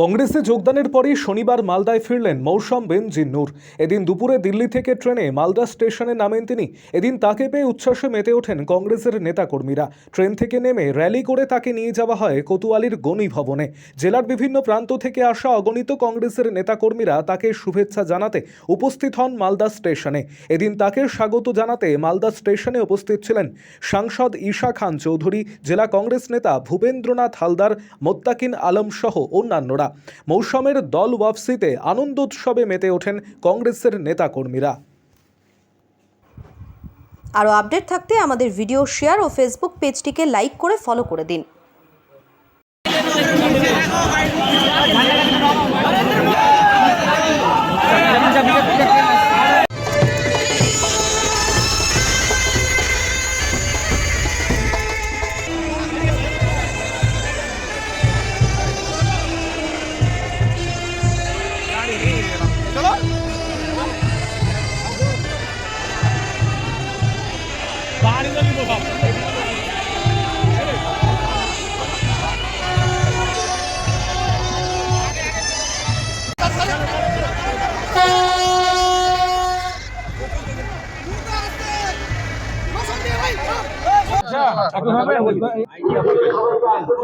কংগ্রেসে যোগদানের পরই শনিবার মালদায় ফিরলেন মৌসম বিন জিন্নুর। এদিন দুপুরে দিল্লি থেকে ট্রেনে মালদা স্টেশনে নামেন তিনি। এদিন তাকে পেয়ে উচ্ছ্বাসে মেতে ওঠেন কংগ্রেসের নেতাকর্মীরা। ট্রেন থেকে নেমে র্যালি করে তাকে নিয়ে যাওয়া হয় কোতোয়ালির গণি ভবনে। জেলার বিভিন্ন প্রান্ত থেকে আসা অগণিত কংগ্রেসের নেতাকর্মীরা তাকে শুভেচ্ছা জানাতে উপস্থিত হন মালদা স্টেশনে। এদিন তাকে স্বাগত জানাতে মালদা স্টেশনে উপস্থিত ছিলেন সাংসদ ঈশা খান চৌধুরী, জেলা কংগ্রেস নেতা ভূপেন্দ্রনাথ হালদার, মোত্তাকিন আলম সহ অন্যান্যরা। মৌসুমের দল ওয়াপসিতে আনন্দ উৎসবে মেতে ওঠেন কংগ্রেসের নেতাকর্মীরা। আরও আপডেট থাকতে আমাদের ভিডিও শেয়ার ও ফেসবুক পেজটিকে লাইক করে ফলো করে দিন।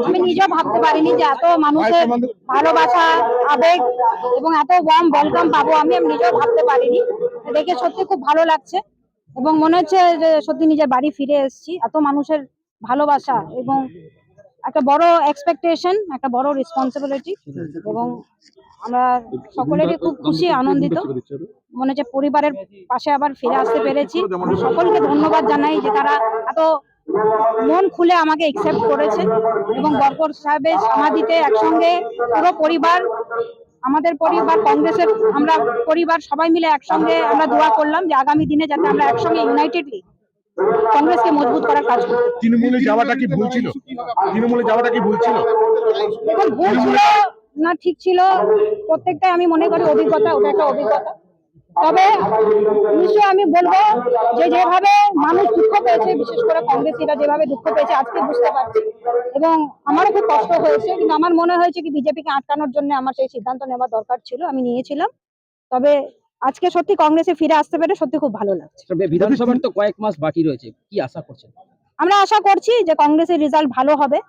আমি নিজেও ভাবতে পারিনি যে এত মানুষের ভালোবাসা, আবেগ এবং এত ওয়ার্ম ওয়েলকাম পাবো। আমি নিজেও ভাবতে পারিনি। দেখে সত্যি খুব ভালো লাগছে এবং মনে হচ্ছে যে সত্যি নিজের বাড়ি ফিরে এসেছি। এত মানুষের ভালোবাসা এবং একটা বড় এক্সপেকটেশন, একটা বড় রেসপন্সিবিলিটি, এবং আমরা সকলেরই খুব খুশি, আনন্দিত। মনে হচ্ছে পরিবারের পাশে আবার ফিরে আসতে পেরেছি। আমি সকলকে ধন্যবাদ জানাই যে তারা এত মন খুলে আমাকে একসেপ্ট করেছে এবং বরকত সাহেবের সমাধিতে একসঙ্গে পুরো পরিবার, আমাদের পরিবার, কংগ্রেসের আমরা পরিবার সবাই মিলে একসঙ্গে আমরা দোয়া করলাম যে আগামী দিনে যাতে আমরা একসঙ্গে ইউনাইটেডলি কংগ্রেসকে মজবুত করার কাজ করি। তৃণমূলে যাওয়াটা কি ভুল ছিল? তৃণমূলে যাওয়াটা কি ভুল ছিল? দেখুন, ভুল ছিল না ঠিক ছিল, প্রত্যেকটাই আমি মনে করি অভিজ্ঞতা, ওটা একটা অভিজ্ঞতা। তবে নিশ্চয়ই আমি বলবো যে যেভাবে মানুষ দুঃখ পেয়েছে, বিশেষ করে কংগ্রেসীরা যেভাবে দুঃখ পেয়েছে আজকে বুঝতে পারছি, এবং আমারও খুব কষ্ট হয়েছে, কিন্তু আমার মনে হয়েছে কি বিজেপিকে আটকানোর জন্য আমার সেই সিদ্ধান্ত নেওয়া দরকার ছিল, আমি নিয়েছিলাম। তবে আজকে সত্যি কংগ্রেসে ফিরে আসতে পেরে সত্যি খুব ভালো লাগছে। বিধানসভার তো কয়েক মাস বাকি রয়েছে, কি আশা করছেন? আমরা আশা করছি যে কংগ্রেসের রেজাল্ট ভালো হবে,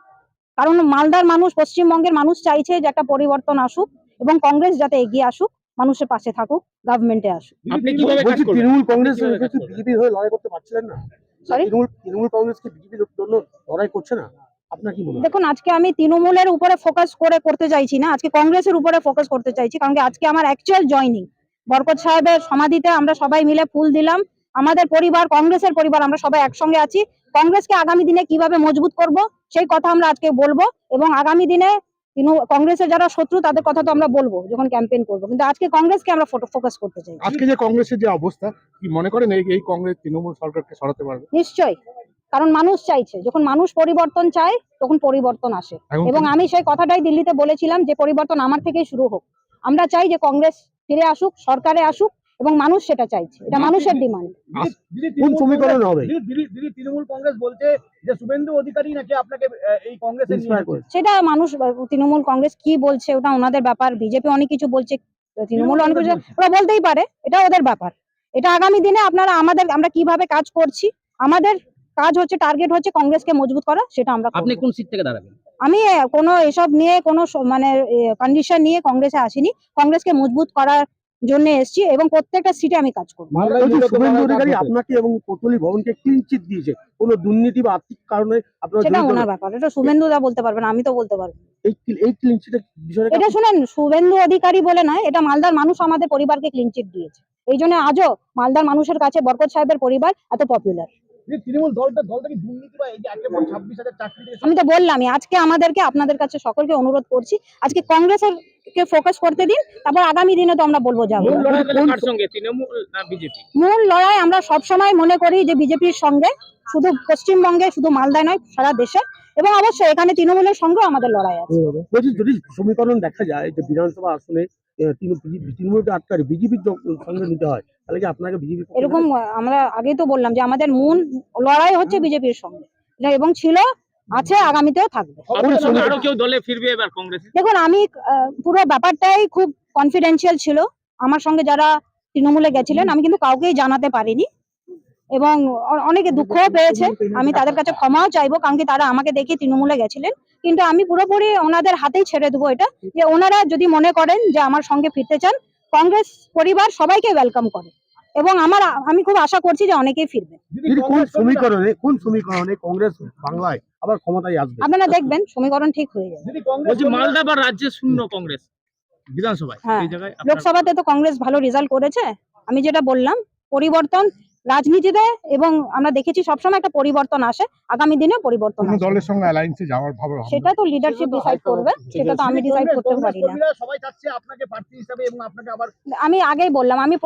কারণ মালদার মানুষ, পশ্চিমবঙ্গের মানুষ চাইছে যে একটা পরিবর্তন আসুক এবং কংগ্রেস যাতে এগিয়ে আসুক, মানুষের পাশে থাকুক, গভর্নমেন্টে আসুক। আপনি কিভাবে কাজ করবেন? তৃণমূল কংগ্রেস বিজেপির হয়ে লড়াই করতে পারছিলেন না? সরি, তৃণমূল কংগ্রেস কি বিজেপির জন্য লড়াই করছে না? আপনার কি মনে হয়? দেখুন, আজকে আমি তৃণমূলের উপরে ফোকাস করতে চাইছি না, আজকে কংগ্রেসের উপরে ফোকাস করতে চাইছি, কারণ আজকে আমার অ্যাকচুয়াল জয়নিং বরকত সাহেবের সমাধিতে আমরা সবাই মিলে ফুল দিলাম। আমাদের পরিবার, কংগ্রেসের পরিবার, আমরা সবাই একসঙ্গে আছি। কংগ্রেসকে আগামী দিনে কিভাবে মজবুত করব সেই কথা আমরা আজকে বলবো, এবং আগামী দিনে কংগ্রেসের যারা শত্রু তাদের কথা তো আমরা বলবো যখন ক্যাম্পেইন করবো, কিন্তু আজকে কংগ্রেসকে আমরা ফোকাস করতে চাই। আজকে যে কংগ্রেসের যে অবস্থা, কি মনে করেন এই কংগ্রেস তৃণমূল সরকারকে সরাতে পারবে? নিশ্চয়ই, কারণ মানুষ চাইছে, যখন মানুষ পরিবর্তন চায় তখন পরিবর্তন আসে, এবং আমি সেই কথাটাই দিল্লিতে বলেছিলাম যে পরিবর্তন আমার থেকেই শুরু হোক। আমরা চাই যে কংগ্রেস ফিরে আসুক, সরকারে আসুক, এবং মানুষ সেটা চাইছে, এটা মানুষের ডিমান্ড। কোন সমীকরণ হবে? তৃণমূল কংগ্রেস বলছে যে শুভেন্দু অধিকারী নাকি আপনাকে এই কংগ্রেসে নিয়ে আসবে। সেটা মানুষ, তৃণমূল কংগ্রেস কি বলছে ওটা ওনাদের ব্যাপার। বিজেপি অনেক কিছু বলছে, তৃণমূল অনেক কিছু, ওরা বলতেই পারে, এটা ওদের ব্যাপার। এটা আগামী দিনে আমরা কিভাবে কাজ করছি, আমাদের কাজ হচ্ছে, টার্গেট হচ্ছে কংগ্রেসকে মজবুত করা, সেটা আমরা। আপনি কোন সিট থেকে দাঁড়াবেন? আমি কোনো এসব নিয়ে কোনো মানে কন্ডিশন নিয়ে কংগ্রেসে আসিনি, কংগ্রেসকে মজবুত করার জন্য এসেছি, এবং প্রত্যেকটা সিটে আমি কাজ করব। শুভেন্দু অধিকারী আপনাকে এবং কোতোয়ালি ভবনকে ক্লিন চিট দিয়েছে, কোনো দুর্নীতি বা আর্থিক কারণে আপনারা? সেটা ওনার ব্যাপার, এটা শুভেন্দু দা বলতে পারবেন, আমি তো বলতে পারবো। এই ক্লিন চিটের বিষয়টা এটা শুনেন, শুভেন্দু অধিকারী বলে নয়, এটা মালদার মানুষ আমাদের পরিবারকে ক্লিন চিট দিয়েছে। এই জন্য আজও মালদার মানুষের কাছে বরকত সাহেবের পরিবার এত পপুলার। তৃণমূল দলটা কি দুর্নীতি বা এই যে 26,000 চাকরি? আমি তো বললামই, আজকে আপনাদের কাছে সকলকে অনুরোধ করছি, আজকে কংগ্রেসের কে ফোকাস করতে দিন, তারপর আগামী দিনে তো আমরা বলবো যাবো। মূল লড়াই আমরা সবসময় মনে করি যে বিজেপির সঙ্গে, শুধু পশ্চিমবঙ্গে, শুধু মালদায় নয়, সারা দেশে, এবং অবশ্যই এখানে তৃণমূলের সঙ্গে আমাদের লড়াই আছে। যদি সমীকরণ দেখা যায় যে বিধানসভা আসনে তৃণমূলকে আটকারে বিজেপির সঙ্গে নিতে হয়, তাহলে কি আপনাকে বিজেপি? এরকম আমরা আগেই তো বললাম যে আমাদের মূল লড়াই হচ্ছে বিজেপির সঙ্গে, এবং ছিল আছে, আগামীতেও থাকবে। আরো কেউ দলে ফিরবে এবার কংগ্রেসে? দেখুন, আমি পুরো ব্যাপারটাই খুব কনফিডেন্সিয়াল ছিল। আমার সঙ্গে যারা তৃণমূলে গেছিলেন আমি কিন্তু কাউকেই জানাতে পারিনি, এবং অনেকে দুঃখও পেয়েছে। আমি তাদের কাছে ক্ষমাও চাইবো, কারণ কি তারা আমাকে দেখে তৃণমূলে গেছিলেন। কিন্তু আমি পুরোপুরি ওনাদের হাতেই ছেড়ে দেবো এটা, যে ওনারা যদি মনে করেন যে আমার সঙ্গে ফিরতে চান, কংগ্রেস পরিবার সবাইকে ওয়েলকাম করে, এবং আমি খুব আশা করছি যে অনেকেই ফিরবে। দিদি, কোন সমীকরণে কংগ্রেস বাংলায় আবার ক্ষমতায় আসবে? আপনারা দেখবেন সমীকরণ ঠিক হয়ে যাবে। যদি কংগ্রেস মালদা বা রাজ্যে শূন্য কংগ্রেস বিধানসভায়, হ্যাঁ, এই জায়গায় লোকসভাতে তো কংগ্রেস ভালো রেজাল্ট করেছে। আমি যেটা বললাম, পরিবর্তন রাজনীতিতে, এবং আমরা দেখেছি সবসময় একটা পরিবর্তন আসে, আগামী দিনে পরিবর্তন আসবে। দলের সঙ্গে অ্যালায়েন্সে যাওয়ার ভাবনা সেটা তো লিডারশিপ ডিসাইড করবে, সেটা তো আমি ডিসাইড করতে পারি না। সবাই চাচ্ছে আপনাকে প্রার্থী হিসাবে এবং আপনাকে আবার আমি আগেই বললাম, আমি